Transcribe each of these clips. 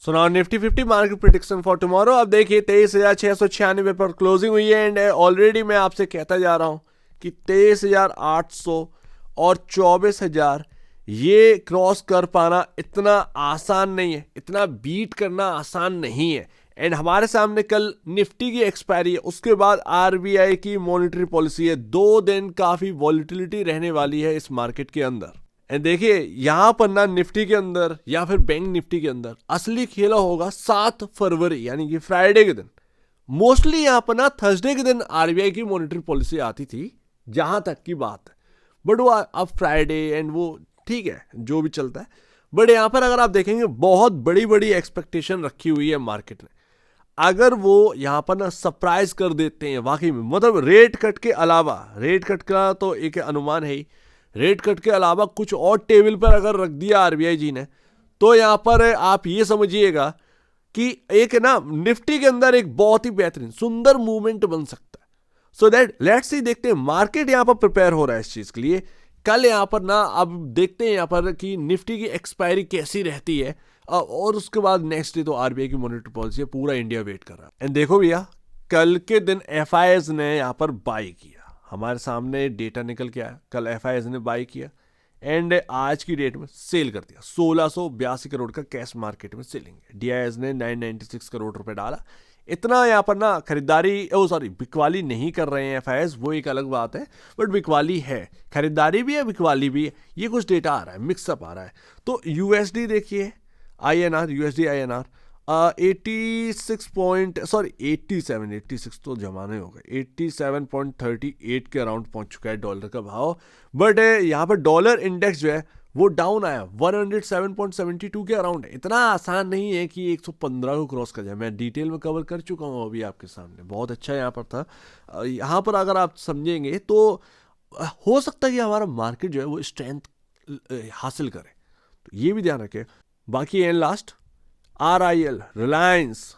So now Nifty 50 market prediction for tomorrow. अब देखिए 23,696 पर क्लोजिंग हुई है एंड ऑलरेडी मैं आपसे कहता जा रहा हूं कि 23,800 और 24,000 ये क्रॉस कर पाना इतना आसान नहीं है, इतना बीट करना आसान नहीं है। एंड हमारे सामने कल निफ्टी की एक्सपायरी है, उसके बाद आरबीआई की मॉनेटरी पॉलिसी है। 2 दिन काफी वॉलिटिलिटी रहने वाली है इस मार्केट के अंदर। एंड देखिए यहां पर ना निफ्टी के अंदर या फिर बैंक निफ्टी के अंदर असली खेला होगा 7 फरवरी यानी कि फ्राइडे के दिन। मोस्टली यहां पर ना थर्सडे के दिन आरबीआई की मॉनेटरी पॉलिसी आती थी जहां तक की बात है, बट वो अब फ्राइडे एंड वो ठीक है जो भी चलता है। बट यहां पर अगर आप देखेंगे बहुत बड़ी बड़ी एक्सपेक्टेशन रखी हुई है मार्केट ने। अगर वो यहां पर ना सरप्राइज कर देते हैं वाकई में, मतलब रेट कट के अलावा, रेट कट का तो एक अनुमान है ही, रेट कट के अलावा कुछ और टेबल पर अगर रख दिया आरबीआई जी ने, तो यहां पर आप ये समझिएगा कि एक ना निफ्टी के अंदर एक बहुत ही बेहतरीन सुंदर मूवमेंट बन सकता है। सो दैट लेट्स सी, देखते हैं मार्केट यहां पर प्रिपेयर हो रहा है इस चीज के लिए। कल यहां पर ना अब देखते हैं यहां पर कि निफ्टी की एक्सपायरी कैसी रहती है और उसके बाद नेक्स्ट डे तो आरबीआई की मॉनेटरी पॉलिसी है, पूरा इंडिया वेट कर रहा है। एंड देखो भैया कल के दिन एफआईएस ने यहां पर बाई किया, हमारे सामने डेटा निकल के आया, कल एफआईएस ने बाई किया एंड आज की डेट में सेल कर दिया। 1682 करोड़ का कैश मार्केट में सेलिंग है। डीआईएस ने 996 करोड़ रुपए डाला। इतना यहाँ पर ना खरीदारी, ओ सॉरी, बिकवाली नहीं कर रहे हैं एफआईएस, वो एक अलग बात है, बट बिकवाली है, खरीदारी भी है, बिकवाली भी है। ये कुछ डेटा आ रहा है, मिक्सअप आ रहा है। तो यूएसडी देखिए, INR, USD INR 86 point, sorry 86 तो जमाने हो गए, 87.38 के अराउंड पहुंच चुका है डॉलर का भाव। बट यहाँ पर डॉलर इंडेक्स जो है वो डाउन आया, 107.72 के अराउंड है। इतना आसान नहीं है कि 115 को क्रॉस कर जाए, मैं डिटेल में कवर कर चुका हूँ अभी आपके सामने, बहुत अच्छा यहाँ पर था। यहाँ पर अगर आप समझेंगे तो हो सकता है कि हमारा मार्केट जो है वो स्ट्रेंथ हासिल करे, तो ये भी ध्यान रखें। बाकी and last RIL, Reliance.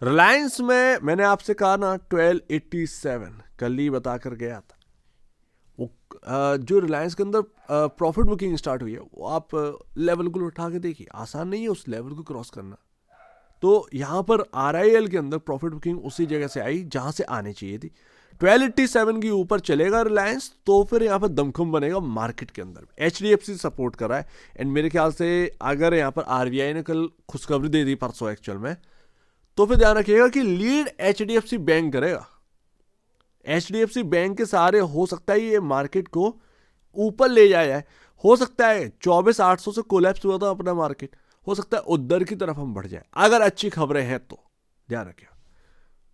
Reliance में मैंने आपसे कहा ना 1287 कल ही बता कर गया था। वो जो रिलायंस के अंदर प्रॉफिट बुकिंग स्टार्ट हुई है, वो आप लेवल को उठा के देखिए, आसान नहीं है उस लेवल को क्रॉस करना। तो यहां पर आरआईएल के अंदर प्रॉफिट बुकिंग उसी जगह से आई जहां से आनी चाहिए थी। 1287 के ऊपर चलेगा रिलायंस तो फिर यहाँ पर दमखम बनेगा मार्केट के अंदर। एचडीएफसी सपोर्ट कर रहा है एंड मेरे ख्याल से अगर यहाँ पर आरबीआई ने कल खुशखबरी दे दी परसों एक्चुअल में, तो फिर ध्यान रखिएगा कि लीड एचडीएफसी बैंक करेगा। एचडीएफसी बैंक के सहारे हो सकता है ये मार्केट को ऊपर ले जाए। हो सकता है 24,800 से कोलैप्स हुआ था अपना मार्केट, हो सकता है उधर की तरफ हम बढ़ जाए अगर अच्छी खबरें हैं तो। ध्यान रखिएगा,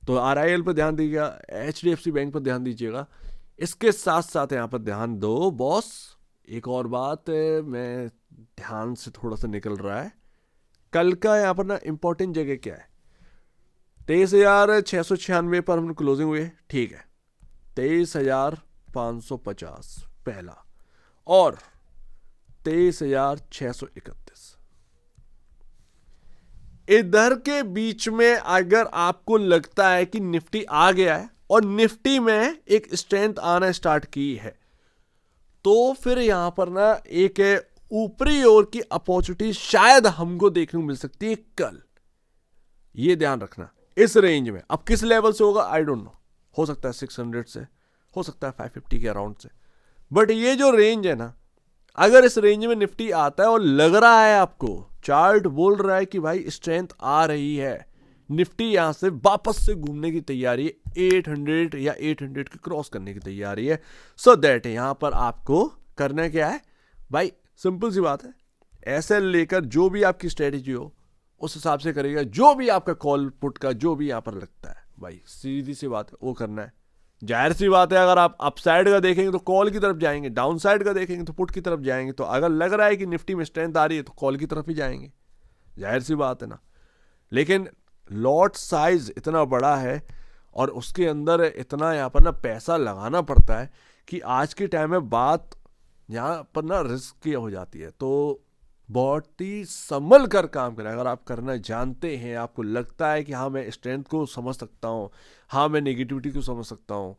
तो आरआईएल पर ध्यान दीजिएगा, एचडीएफसी बैंक पर ध्यान दीजिएगा। इसके साथ साथ यहाँ पर ध्यान दो बॉस, एक और बात मैं ध्यान से थोड़ा सा निकल रहा है, कल का यहाँ पर ना इंपॉर्टेंट जगह क्या है। 23,696 पर हम क्लोजिंग हुए, ठीक है। 23,550 पहला और 23,631, इधर के बीच में अगर आपको लगता है कि निफ्टी आ गया है और निफ्टी में एक स्ट्रेंथ आना स्टार्ट की है, तो फिर यहां पर ना एक ऊपरी ओर की अपॉर्चुनिटी शायद हमको देखने को मिल सकती है कल। ये ध्यान रखना इस रेंज में। अब किस लेवल से होगा आई डोंट नो, हो सकता है 600 से, हो सकता है 550 के अराउंड से, बट ये जो रेंज है ना, अगर इस रेंज में निफ्टी आता है और लग रहा है आपको, चार्ट बोल रहा है कि भाई स्ट्रेंथ आ रही है, निफ्टी यहां से वापस से घूमने की तैयारी है, 800 या 800 की क्रॉस करने की तैयारी है। सो दैट यहां पर आपको करना क्या है भाई, सिंपल सी बात है, ऐसे लेकर जो भी आपकी स्ट्रेटेजी हो उस हिसाब से करेगा, जो भी आपका कॉल पुट का जो भी यहां पर लगता है भाई, सीधी सी बात है वो करना है। जाहिर सी बात है अगर आप अपसाइड का देखेंगे तो कॉल की तरफ जाएंगे, डाउन साइड का देखेंगे तो पुट की तरफ जाएंगे। तो अगर लग रहा है कि निफ्टी में स्ट्रेंथ आ रही है तो कॉल की तरफ ही जाएंगे, जाहिर सी बात है ना। लेकिन लॉट साइज इतना बड़ा है और उसके अंदर इतना यहाँ पर ना पैसा लगाना पड़ता है कि आज के टाइम में बात यहाँ पर ना रिस्क की हो जाती है। तो बहुत ही संभल कर काम करें। अगर आप करना जानते हैं, आपको लगता है कि हाँ मैं स्ट्रेंथ को समझ सकता हूँ, हाँ मैं नेगेटिविटी को समझ सकता हूँ,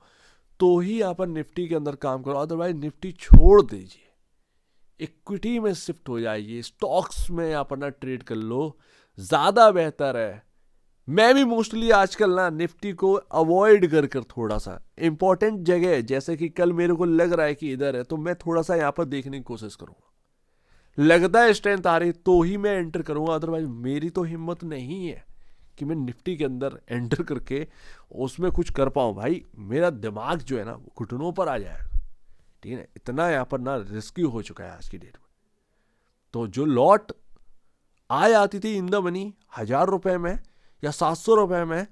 तो ही आप निफ्टी के अंदर काम करो। अदरवाइज निफ्टी छोड़ दीजिए, इक्विटी में शिफ्ट हो जाइए, स्टॉक्स में आप ना ट्रेड कर लो, ज़्यादा बेहतर है। मैं भी मोस्टली आजकल ना निफ्टी को अवॉइड कर थोड़ा सा इंपॉर्टेंट जगह है, जैसे कि कल मेरे को लग रहा है कि इधर है, तो मैं थोड़ा सा यहाँ पर देखने की कोशिश करूंगा। लगता है स्ट्रेंथ आ रही तो ही मैं एंटर करूंगा, अदरवाइज मेरी तो हिम्मत नहीं है कि मैं निफ्टी के अंदर एंटर करके उसमें कुछ कर पाऊँ। भाई मेरा दिमाग जो है ना वो घुटनों पर आ जाएगा, ठीक है ना। इतना यहाँ पर ना रिस्की हो चुका है आज की डेट में। तो जो लॉट आ जाती थी इन द मनी 1,000 रुपए में या 700 रुपए में,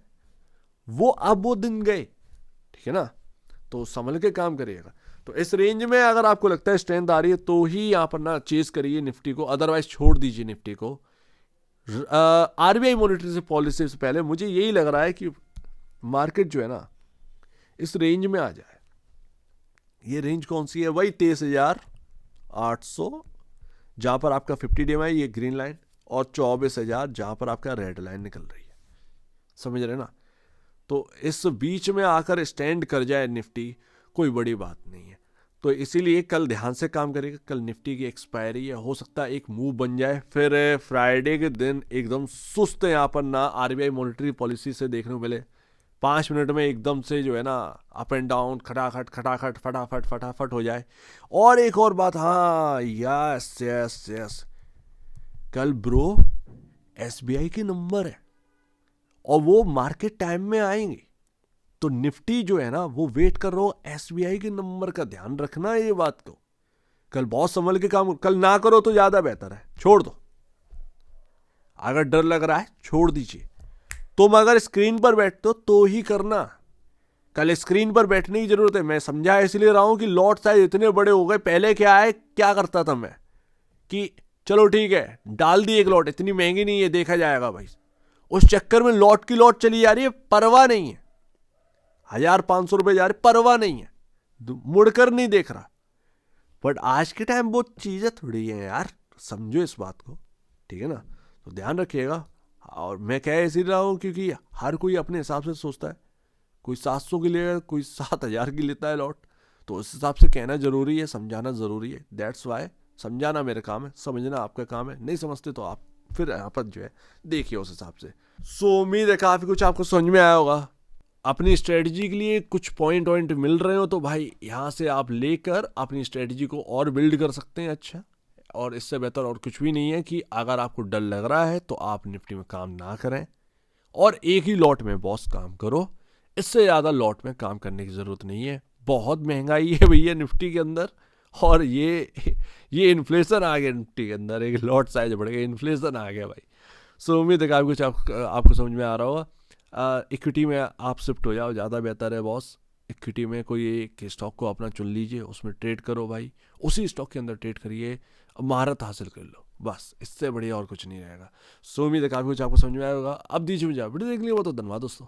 वो दिन गए, ठीक है ना। तो संभल के काम करिएगा। तो इस रेंज में अगर आपको लगता है स्ट्रेंथ आ रही है तो ही यहाँ पर ना चेज करिए निफ्टी को, अदरवाइज छोड़ दीजिए निफ्टी को। आरबीआई मॉनेटरी पॉलिसी से पहले मुझे यही लग रहा है कि मार्केट जो है ना इस रेंज में आ जाए। ये रेंज कौन सी है? वही 23,800 जहां पर आपका 50 डे में ये ग्रीन लाइन, और 24,000 जहां पर आपका रेड लाइन निकल रही है। समझ रहे ना। तो इस बीच में आकर स्टैंड कर जाए निफ्टी, कोई बड़ी बात नहीं है। तो इसीलिए कल ध्यान से काम करेगा। कल निफ्टी की एक्सपायरी है, हो सकता है एक मूव बन जाए, फिर फ्राइडे के दिन एकदम सुस्त यहाँ पर ना आरबीआई मॉनेटरी पॉलिसी से देखने को मिले 5 मिनट में एकदम से जो है ना अप एंड डाउन खटाखट खटाखट फटाफट फटाफट हो जाए। और एक और बात, हाँ यस यस यस, कल ब्रो एसबीआई के नंबर है और वो मार्केट टाइम में आएंगे। तो निफ्टी जो है ना वो वेट कर रहा हो एसबीआई के नंबर का, ध्यान रखना ये बात को। कल बहुत संभल के काम, कल ना करो तो ज्यादा बेहतर है, छोड़ दो। अगर डर लग रहा है छोड़ दीजिए। तुम अगर स्क्रीन पर बैठते हो तो ही करना। कल स्क्रीन पर बैठने की जरूरत है। मैं समझा इसलिए रहा हूं कि लॉट साइज इतने बड़े हो गए। पहले क्या है, क्या करता था मैं कि चलो ठीक है डाल दी एक लॉट, इतनी महंगी नहीं है, देखा जाएगा भाई। उस चक्कर में लॉट की लॉट चली जा रही है, परवाह नहीं है। 1,500 रुपए जा रहे, परवाह नहीं है, मुड़कर नहीं देख रहा। बट आज के टाइम वो चीजें थोड़ी है यार, समझो इस बात को, ठीक है ना। तो ध्यान रखिएगा। और मैं कह इसीलिए रहा हूं क्योंकि हर कोई अपने हिसाब से सोचता है। कोई 700 की लेगा, कोई 7,000 की लेता है लॉट। तो उस हिसाब से कहना जरूरी है, समझाना जरूरी है। दैट्स वाई समझाना मेरा काम है, समझना आपका काम है। नहीं समझते तो आप फिर यहाँ पर जो है देखिए उस हिसाब से। सो उम्मीद है काफ़ी कुछ आपको समझ में आया होगा। अपनी स्ट्रेटजी के लिए कुछ पॉइंट मिल रहे हो तो भाई यहाँ से आप लेकर अपनी स्ट्रेटजी को और बिल्ड कर सकते हैं। अच्छा, और इससे बेहतर और कुछ भी नहीं है कि अगर आपको डर लग रहा है तो आप निफ्टी में काम ना करें और एक ही लॉट में बॉस काम करो। इससे ज़्यादा लॉट में काम करने की ज़रूरत नहीं है। बहुत महंगाई है भैया निफ्टी के अंदर, और ये इन्फ्लेशन आ गया निफ्टी के अंदर, एक लॉट साइज बढ़ गया, इन्फ्लेशन आ गया भाई। सो उम्मीद है कि कुछ आपको समझ में आ रहा होगा। इक्विटी में आप शिफ्ट हो जाओ, ज़्यादा बेहतर है बॉस। इक्विटी में कोई एक स्टॉक को अपना चुन लीजिए, उसमें ट्रेड करो भाई, उसी स्टॉक के अंदर ट्रेड करिए, महारत हासिल कर लो, बस इससे बढ़िया और कुछ नहीं रहेगा। सो उम्मीद है काफ़ी कुछ आपको समझ में आएगा। अब दीजिए मुझे वीडियो देख लिया, वो तो धन्यवाद दोस्तों।